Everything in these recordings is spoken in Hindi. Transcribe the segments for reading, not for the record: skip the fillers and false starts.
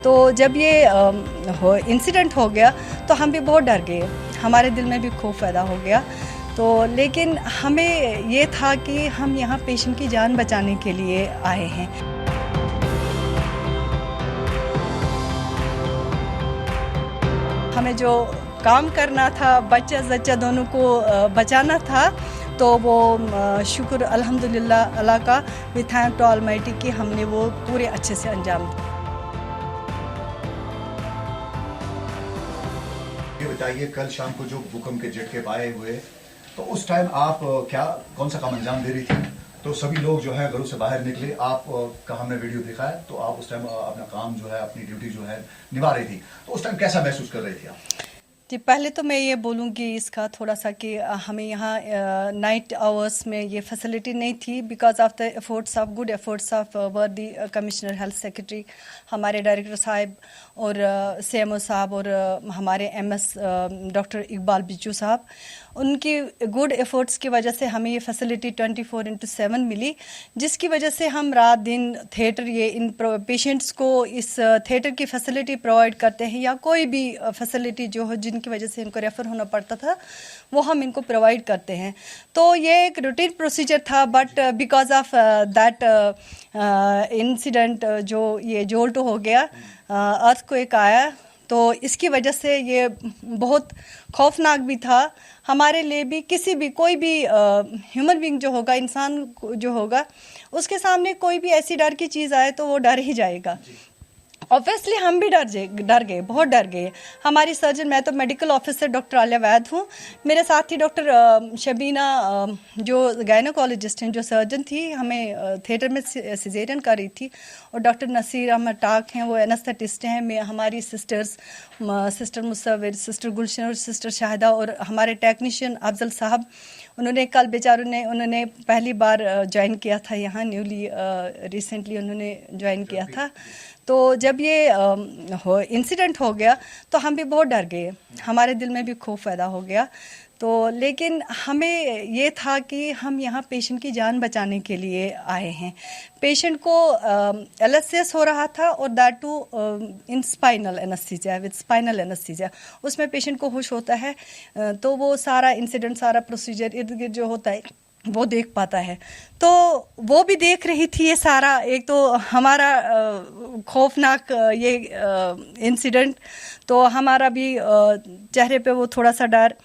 तो जब ये इंसिडेंट हो गया तो हम भी बहुत डर गए, हमारे दिल में भी खौफ पैदा हो गया। तो लेकिन हमें ये था कि हम यहाँ पेशेंट की जान बचाने के लिए आए हैं। हमें जो काम करना था, बच्चा दोनों को बचाना था, तो वो शुक्र अल्हम्दुलिल्लाह अल्लाह का, वी थैंक टू ऑलमाइटी कि हमने वो पूरे अच्छे से अंजाम दिया। ये बताइए, कल शाम को जो भूकंप के झटके आए हुए, तो उस टाइम आप कौन सा काम अंजाम दे रही थी? तो सभी लोग जो है घरों से बाहर निकले, आप का हमने वीडियो देखा है, तो आप उस टाइम अपना काम जो है, अपनी ड्यूटी जो है निभा रही थी, तो उस टाइम कैसा महसूस कर रही थी आप? जी, पहले तो मैं ये बोलूँगी इसका थोड़ा सा कि हमें यहाँ नाइट आवर्स में ये फैसिलिटी नहीं थी, because of the efforts of good efforts of वर्दी कमिश्नर हेल्थ सेक्रेटरी, हमारे डायरेक्टर साहब और CMO साहब और हमारे MS डॉक्टर इकबाल बिज्जू साहब, उनकी गुड एफर्ट्स की वजह से हमें ये फैसिलिटी 24/7 मिली, जिसकी वजह से हम रात दिन थिएटर ये इन पेशेंट्स को इस थिएटर की फैसिलिटी प्रोवाइड करते हैं, या कोई भी फैसिलिटी जो हो जिनकी वजह से इनको रेफ़र होना पड़ता था, वो हम इनको प्रोवाइड करते हैं। तो ये एक रूटीन प्रोसीजर था, but because of that incident जो ये जोल्टो हो गया, अर्थक्वेक आया, तो इसकी वजह से ये बहुत खौफनाक भी था हमारे लिए भी। किसी भी कोई भी ह्यूमन बीइंग जो होगा, इंसान जो होगा, उसके सामने कोई भी ऐसी डर की चीज़ आए तो वो डर ही जाएगा। ऑब्वियसली हम भी डर गए, बहुत डर गए। हमारी सर्जन, मैं तो मेडिकल ऑफिसर डॉक्टर आलिया वैद हूँ, मेरे साथ ही डॉक्टर शबीना जो गायनोकोलॉजिस्ट हैं, जो सर्जन थी, हमें थिएटर में सिजेरियन कर रही थी, और डॉक्टर नसीर अहमद टाक हैं, वो एनेस्थेटिस्ट हैं। मैं हमारी सिस्टर्स, सिस्टर मुसव्विर, सिस्टर गुलशन और सिस्टर शाहिदा, और हमारे टेक्नीशियन अफजल साहब, उन्होंने कल बेचारों ने उन्होंने पहली बार ज्वाइन किया था यहाँ, न्यूली रिसेंटली उन्होंने ज्वाइन किया था। तो जब ये इंसिडेंट हो गया तो हम भी बहुत डर गए, हमारे दिल में भी खौफ पैदा हो गया। तो लेकिन हमें ये था कि हम यहाँ पेशेंट की जान बचाने के लिए आए हैं। पेशेंट को LSS हो रहा था, और that too in spinal anaesthesia, with spinal anaesthesia. उसमें पेशेंट को होश होता है, तो वो सारा इंसिडेंट, सारा प्रोसीजर इर्द गिर्द जो होता है वो देख पाता है। तो वो भी देख रही थी ये सारा, एक तो हमारा खौफनाक ये इंसिडेंट, तो हमारा भी चेहरे पे वो थोड़ा सा डर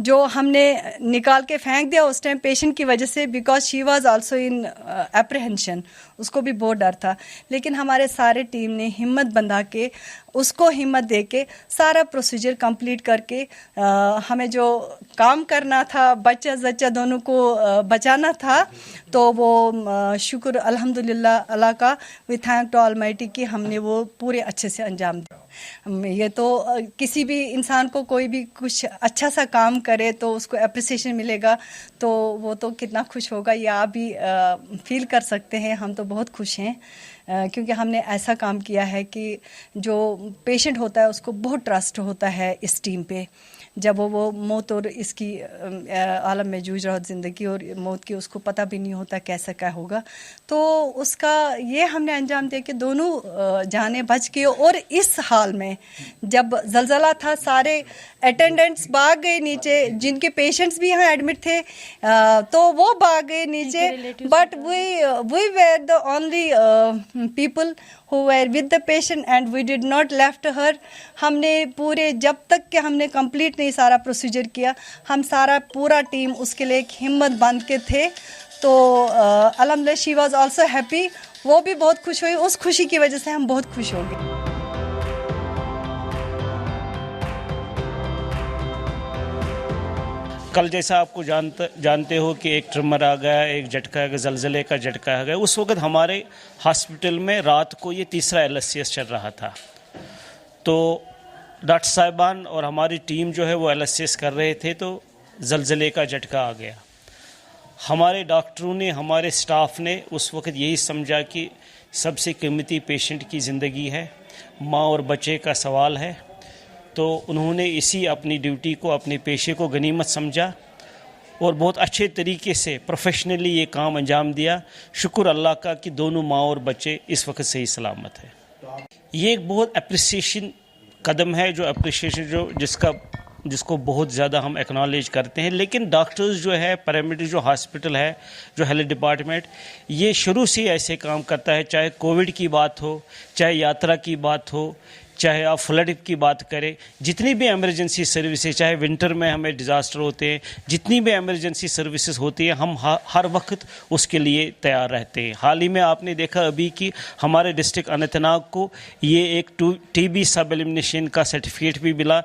जो हमने निकाल के फेंक दिया उस टाइम पेशेंट की वजह से, because she was also in apprehension, उसको भी बहुत डर था। लेकिन हमारे सारे टीम ने हिम्मत बंधा के, उसको हिम्मत दे के सारा प्रोसीजर कंप्लीट करके हमें जो काम करना था, बच्चा दोनों को बचाना था, तो वो शुक्र अल्हम्दुलिल्लाह अल्लाह का, वी थैंक टू ऑलमाइटी कि हमने वो पूरे अच्छे से अंजाम दिया। ये तो किसी भी इंसान को कोई भी कुछ अच्छा सा काम करे तो उसको एप्रिसिएशन मिलेगा, तो वो तो कितना खुश होगा, ये आप भी फील कर सकते हैं। हम तो बहुत खुश हैं, क्योंकि हमने ऐसा काम किया है कि जो पेशेंट होता है उसको बहुत ट्रस्ट होता है इस टीम पे। जब वो मौत और इसकी आलम में जूझ रहा हो, ज़िंदगी और मौत की, उसको पता भी नहीं होता कैसा क्या होगा, तो उसका ये हमने अंजाम दिया कि दोनों जाने बच गए। और इस हाल में जब जलजला था, सारे अटेंडेंट्स भाग गए नीचे, जिनके पेशेंट्स भी यहाँ एडमिट थे, तो वो भाग गए नीचे, but we were the only people who were with the patient and we did not left her। हमने पूरे, जब तक कि हमने कंप्लीट नहीं सारा प्रोसीजर किया, हम सारा पूरा टीम उसके लिए एक हिम्मत बांध के थे। तो अल्हम्दुलिल्लाह शी वाज आल्सो हैप्पी, वो भी बहुत खुश हुई, उस खुशी की वजह से हम बहुत खुश हो गए। कल जैसा आपको जानते हो कि एक ट्रिमर आ गया, एक झटका आ गया, ज़लज़ले का झटका आ गया। उस वक्त हमारे हॉस्पिटल में रात को ये तीसरा LSCS चल रहा था, तो डॉक्टर साहिबान और हमारी टीम जो है वो LSCS कर रहे थे, तो ज़लज़ले का झटका आ गया। हमारे डॉक्टरों ने, हमारे स्टाफ ने उस वक्त यही समझा कि सबसे कीमती पेशेंट की ज़िंदगी है, माँ और बच्चे का सवाल है, तो उन्होंने इसी अपनी ड्यूटी को, अपने पेशे को गनीमत समझा और बहुत अच्छे तरीके से प्रोफेशनली ये काम अंजाम दिया। शुक्र अल्लाह का कि दोनों माँ और बच्चे इस वक्त सही सलामत है। ये एक बहुत अप्रिसिएशन कदम है, जिसको बहुत ज़्यादा हम एक्नॉलेज करते हैं। लेकिन डॉक्टर्स जो है, पैरामेडिक जो हॉस्पिटल है, जो हेल्थ डिपार्टमेंट, ये शुरू से ऐसे काम करता है, चाहे कोविड की बात हो, चाहे यात्रा की बात हो, चाहे आप फ्लड की बात करें, जितनी भी इमरजेंसी सर्विसेज, चाहे विंटर में हमें डिज़ास्टर होते हैं, जितनी भी इमरजेंसी सर्विसेज होती है, हम हर वक्त उसके लिए तैयार रहते हैं। हाल ही में आपने देखा अभी कि हमारे डिस्ट्रिक्ट अनंतनाग को ये एक टीबी सब एलिमिनेशन का सर्टिफिकेट भी मिला,